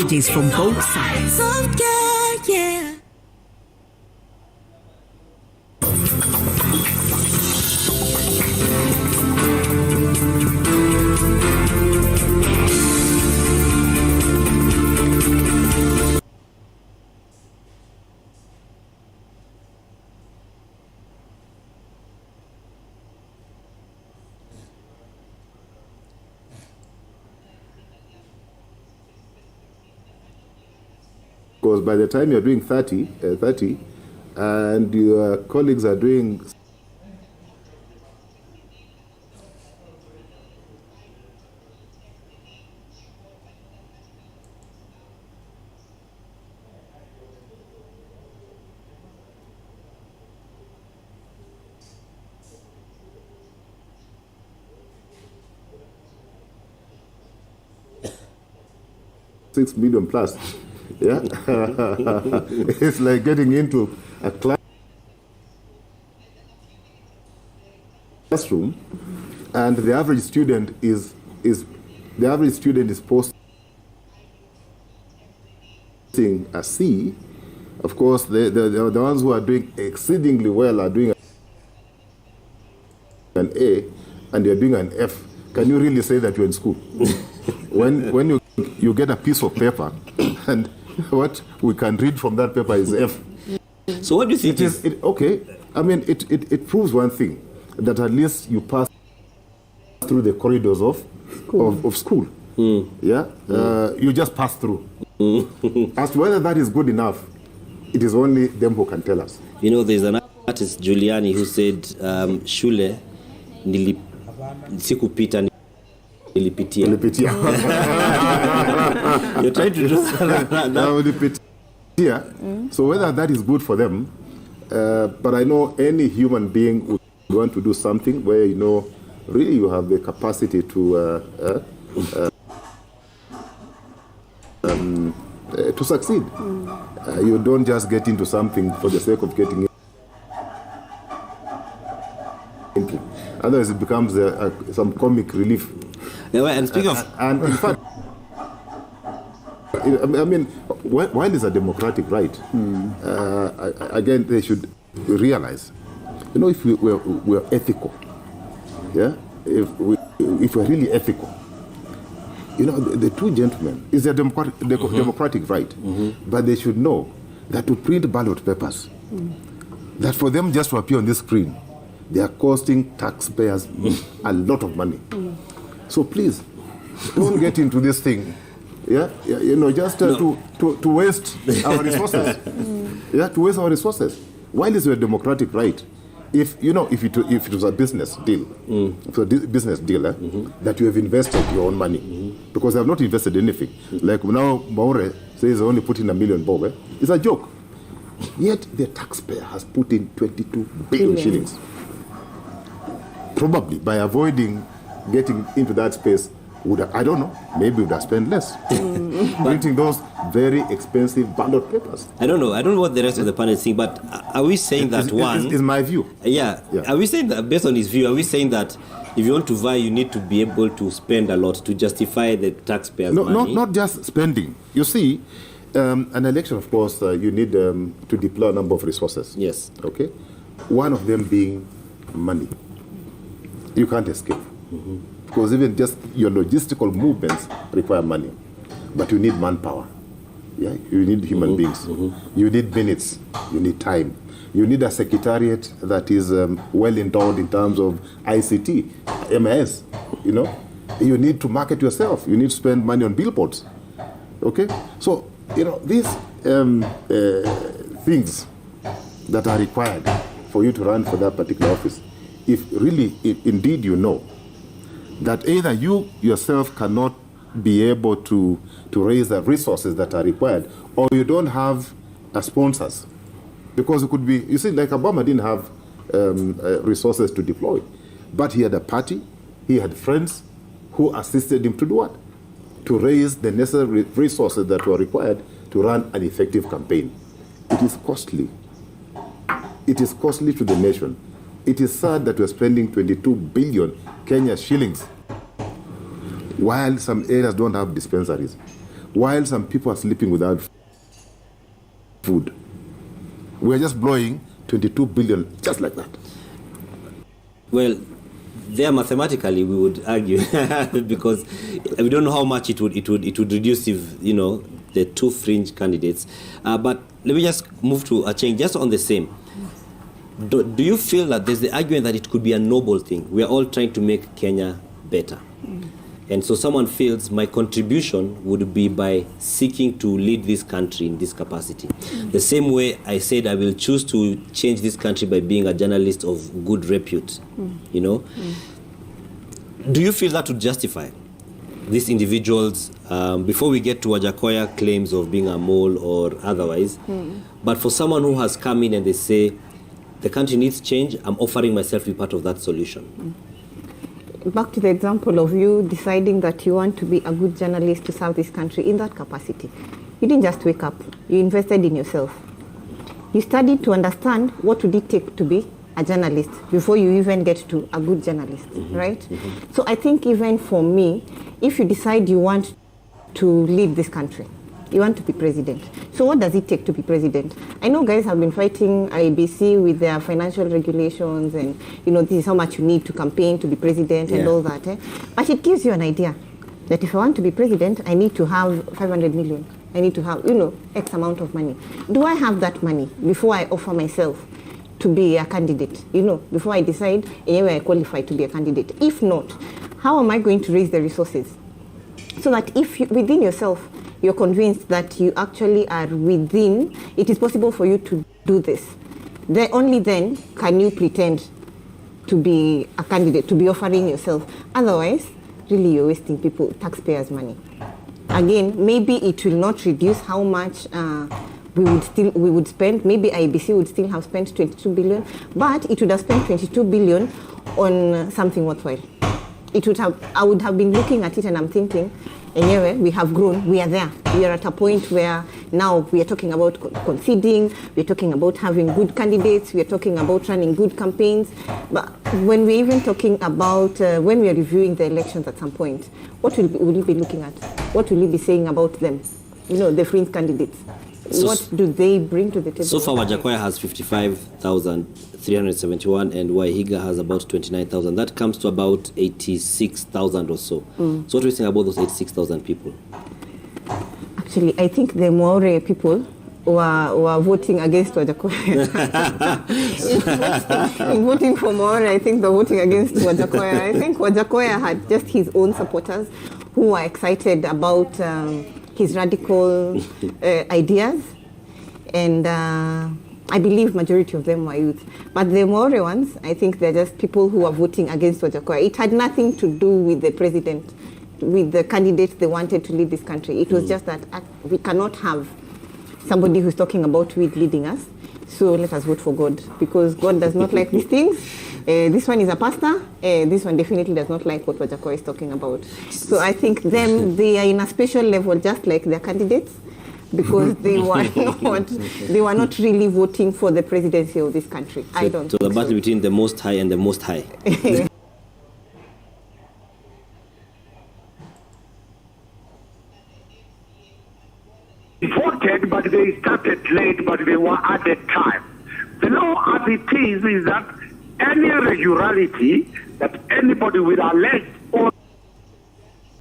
messages from both sides. Yeah. Because by the time you're doing 30, and your colleagues are doing $6 million plus. Yeah, it's like getting into a classroom, and the average student is posting a C. Of course, the ones who are doing exceedingly well are doing an A, and you're doing an F. Can you really say that you're in school? when you get a piece of paper and what we can read from that paper is F. So what do you think? Okay, I mean, it proves one thing, that at least you pass through the corridors of school. Yeah, you just pass through. As to whether that is good enough, it is only them who can tell us. You know, there's an artist, Giuliani, who said, shule sikupita nilipitia. You're trying to do something. So whether that is good for them, but I know any human being would want to do something where, you know, really you have the capacity to succeed. You don't just get into something for the sake of getting into. Otherwise it becomes some comic relief. Yeah, and speaking of... And in fact, I mean, while it's a democratic right, again, they should realize, you know, if we're ethical, yeah, if we're really ethical, you know, the two gentlemen, it's a democratic right, but they should know that to print ballot papers, that for them just to appear on this screen, they are costing taxpayers a lot of money. So please, don't get into this thing. Yeah, you know, just to waste our resources. Yeah, to waste our resources. While it's a democratic right, if it was a business deal, that you have invested your own money, because they have not invested anything. Like now, Maure says only put in $1 million bob. It's a joke. Yet the taxpayer has put in 22 billion shillings. Probably by avoiding getting into that space, I don't know, maybe would have spent less printing those very expensive ballot papers. I don't know what the rest of the panel think, but are we saying that is my view? Yeah. Are we saying that, based on his view, are we saying that if you want to vie, you need to be able to spend a lot to justify the taxpayers' money? Not just spending. You see, an election, of course, you need to deploy a number of resources. Yes. Okay? One of them being money. You can't escape. Because even just your logistical movements require money. But you need manpower. Yeah? You need human beings. You need minutes. You need time. You need a secretariat that is well endowed in terms of ICT, MIS. You know? You need to market yourself. You need to spend money on billboards. Okay? So, you know, these things that are required for you to run for that particular office, if indeed you know that either you yourself cannot be able to raise the resources that are required, or you don't have sponsors. Because it could be, you see, like Obama didn't have resources to deploy, but he had a party, he had friends who assisted him to do what? To raise the necessary resources that were required to run an effective campaign. It is costly. It is costly to the nation. It is sad that we're spending 22 billion Kenya shillings while some areas don't have dispensaries. while some people are sleeping without food. We are just blowing 22 billion just like that. Well, there mathematically we would argue because we don't know how much it would reduce if the two fringe candidates. But let me just move to a change just on the same. Do you feel that there's the argument that it could be a noble thing? We are all trying to make Kenya better. And so someone feels my contribution would be by seeking to lead this country in this capacity. The same way I said I will choose to change this country by being a journalist of good repute, Do you feel that would justify these individuals, before we get to Wajakoya claims of being a mole or otherwise, but for someone who has come in and they say, the country needs change, I'm offering myself to be part of that solution? Back to the example of you deciding that you want to be a good journalist to serve this country in that capacity. You didn't just wake up. You invested in yourself. You studied to understand what would it take to be a journalist before you even get to a good journalist, right? So I think even for me, if you decide you want to lead this country, you want to be president. So what does it take to be president? I know guys have been fighting IBC with their financial regulations and, this is how much you need to campaign to be president and all that. But it gives you an idea that if I want to be president, I need to have 500 million. I need to have, X amount of money. Do I have that money before I offer myself to be a candidate? Before I decide, anyway, I qualify to be a candidate. If not, how am I going to raise the resources? So that if you, within yourself, you're convinced that you actually are within, it is possible for you to do this. Then, only then can you pretend to be a candidate, to be offering yourself. Otherwise, really you're wasting taxpayers' money. Again, maybe it will not reduce how much we would spend. Maybe IBC would still have spent 22 billion, but it would have spent 22 billion on something worthwhile. I would have been looking at it and I'm thinking, anyway, we have grown, we are there. We are at a point where now we are talking about conceding, we're talking about having good candidates, we are talking about running good campaigns. But when we're even talking about, when we are reviewing the elections at some point, what will you be looking at? What will you be saying about them? The fringe candidates. What do they bring to the table? So far, Wajakoya has 55,371 and Wahiga has about 29,000. That comes to about 86,000 or so. So what do you think about those 86,000 people? Actually, I think the Maori people who are voting against Wajakoya. In voting for Maori, I think they're voting against Wajakoya. I think Wajakoya had just his own supporters who are excited about his radical ideas, and I believe majority of them were youth. But the Maori ones, I think they're just people who are voting against Wajakoya. It had nothing to do with the president, with the candidates they wanted to lead this country. It was just that we cannot have somebody who's talking about weed leading us, so let us vote for God, because God does not like these things. This one is a pastor. This one definitely does not like what Wajakoya is talking about. So I think they are in a special level, just like their candidates, because they were not really voting for the presidency of this country. So, the battle between the most high and the most high. Voted, but they started late, but they were at the time. The law as it is that any irregularity that anybody with alleged